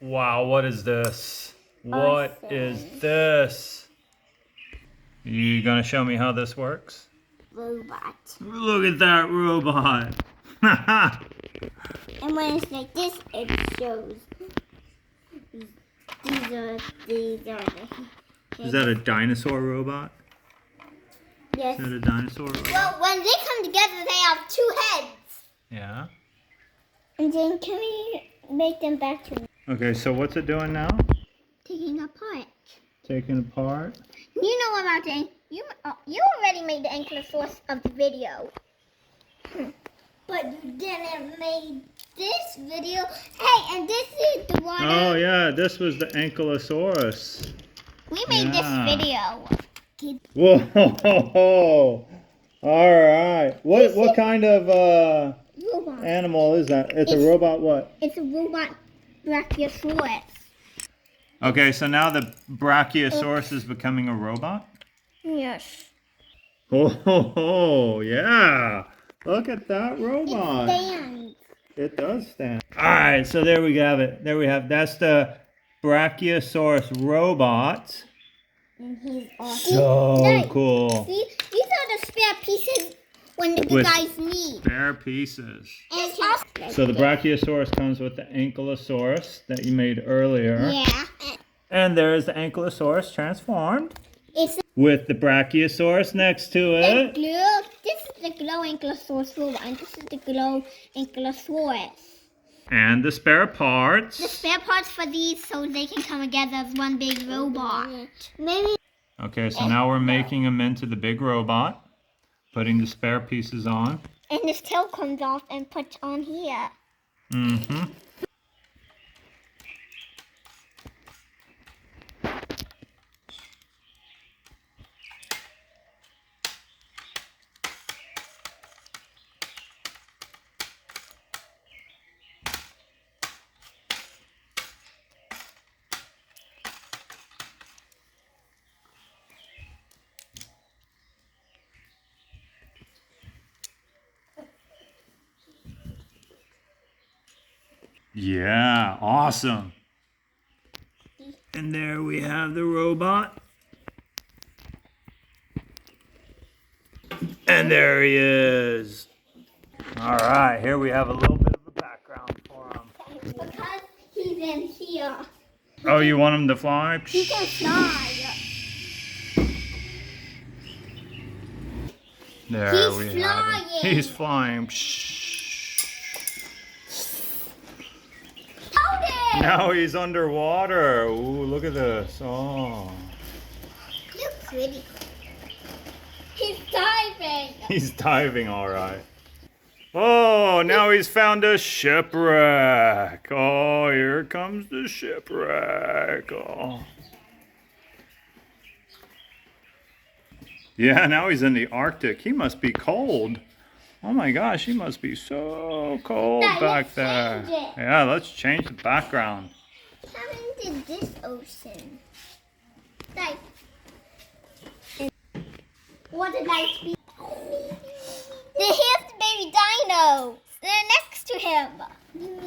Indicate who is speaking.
Speaker 1: Wow, what is this? What is this? You gonna show me how this works?
Speaker 2: Robot.
Speaker 1: Look at that robot.
Speaker 2: And when it's like this, it shows. These are the.
Speaker 1: Is that a dinosaur robot?
Speaker 2: Yes.
Speaker 1: Is that a dinosaur robot?
Speaker 2: Well, when they come together, they have two heads.
Speaker 1: Yeah.
Speaker 2: And then can we make them back to
Speaker 1: Okay, so what's it doing now?
Speaker 2: taking apart?
Speaker 1: Taking apart.
Speaker 2: You know about the you already made the Ankylosaurus of the video, but you didn't make this video. Hey, and this is the one.
Speaker 1: Oh yeah, this was the Ankylosaurus.
Speaker 2: We made this video.
Speaker 1: Whoa! All right. What kind of
Speaker 2: Robot.
Speaker 1: animal is that? It's a robot. What?
Speaker 2: It's a robot Brachiosaurus.
Speaker 1: Okay, so now the Brachiosaurus is becoming a robot?
Speaker 2: Yes.
Speaker 1: Oh, yeah. Look at that robot.
Speaker 2: It stands.
Speaker 1: It does stand. All right, so there we have it. There we have. That's the Brachiosaurus robot.
Speaker 2: And he's awesome.
Speaker 1: So cool.
Speaker 2: See, these are the spare pieces when the
Speaker 1: With
Speaker 2: guys need.
Speaker 1: spare pieces.
Speaker 2: And
Speaker 1: So the Brachiosaurus comes with the Ankylosaurus that you made earlier.
Speaker 2: yeah.
Speaker 1: And there's the Ankylosaurus transformed
Speaker 2: It's
Speaker 1: with the Brachiosaurus next to
Speaker 2: the
Speaker 1: it.
Speaker 2: glow. This is the glow Ankylosaurus robot, and this is the glow Ankylosaurus.
Speaker 1: And the spare
Speaker 2: The
Speaker 1: parts.
Speaker 2: spare parts for these so they can come together as one big robot. Maybe.
Speaker 1: Okay, so now we're making them into the big robot. Putting the spare pieces on.
Speaker 2: And this tail comes off and puts on here.
Speaker 1: Mm-hmm. Yeah, awesome. And there we have the robot. And there he is. All right, here we have a little bit of a background for him.
Speaker 2: Because he's in here.
Speaker 1: Oh, you want him to fly?
Speaker 2: He can fly.
Speaker 1: There
Speaker 2: He's
Speaker 1: we have
Speaker 2: flying.
Speaker 1: him. He's flying.
Speaker 2: Hold it!
Speaker 1: Now he's underwater. Ooh, look at this. Oh.
Speaker 2: Look pretty. He's diving.
Speaker 1: He's diving, all right. Oh, now he's found a shipwreck. Oh, here comes the shipwreck. Oh. Yeah, now he's in the Arctic. He must be cold. Oh my gosh, he must be so cold
Speaker 2: Dad,
Speaker 1: back
Speaker 2: let's
Speaker 1: there.
Speaker 2: change it.
Speaker 1: Yeah, let's change the background.
Speaker 2: Come into this ocean. Like, what did I speak? Here's the baby dino. They're next to him.